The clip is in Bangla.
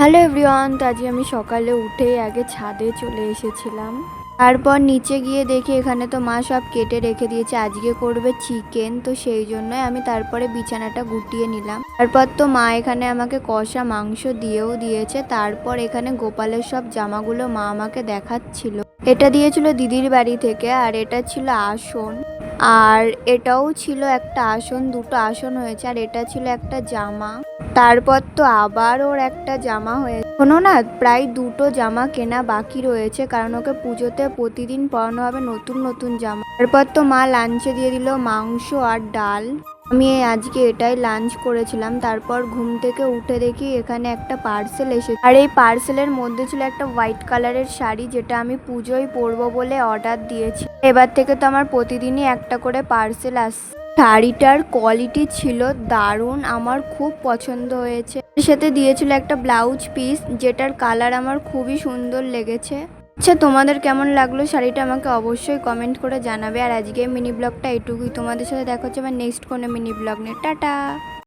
হ্যালো এভরিওয়ান, তো আজকে আমি সকালে উঠেই আগে ছাদে চলে এসেছিলাম। তারপর নিচে গিয়ে দেখি এখানে তো মা সব কেটে রেখে দিয়েছে, আজকে করবে চিকেন, তো সেই জন্যই আমি তারপরে বিছানাটা গুটিয়ে নিলাম। তারপর তো মা এখানে আমাকে কষা মাংস দিয়েও দিয়েছে। তারপর এখানে গোপালের সব জামাগুলো মা আমাকে দেখাচ্ছিল। এটা দিয়েছিল দিদির বাড়ি থেকে, আর এটা ছিল আসন, আর এটাও ছিল একটা আসন, দুটো আসন হয়েছে, আর এটা ছিল একটা জামা। তারপর তো আবার ওর একটা জামা হয়েছে। শোনো না, প্রায় দুটো জামা কেনা বাকি রয়েছে, কারণ ওকে পুজোতে প্রতিদিন পরানো হবে নতুন নতুন জামা। তারপর তো মা লাঞ্চে দিয়ে দিল মাংস আর ডাল। আমি আজকে এটাই লাঞ্চ করেছিলাম। তারপর ঘুম থেকে উঠে দেখি এখানে একটা পার্সেল এসেছে, আর এই পার্সেলের মধ্যে ছিল একটা হোয়াইট কালারের শাড়ি, যেটা আমি পুজোয় পরবো বলে অর্ডার দিয়েছি। এবার থেকে তো আমার প্রতিদিনই একটা করে পার্সেল আসছে। শাড়িটার কোয়ালিটি ছিল দারুণ, আমার খুব পছন্দ হয়েছে। এর সাথে দিয়েছিল একটা ব্লাউজ পিস, যেটার কালার আমার খুবই সুন্দর লেগেছে। আচ্ছা, তোমাদের কেমন লাগলো শাড়িটা আমাকে অবশ্যই কমেন্ট করে জানাবে। আর আজকে মিনি ব্লগটা এটুকুই, তোমাদের সাথে দেখা হচ্ছে আবার নেক্সট কোনো মিনি ব্লগ নিয়ে। টাটা।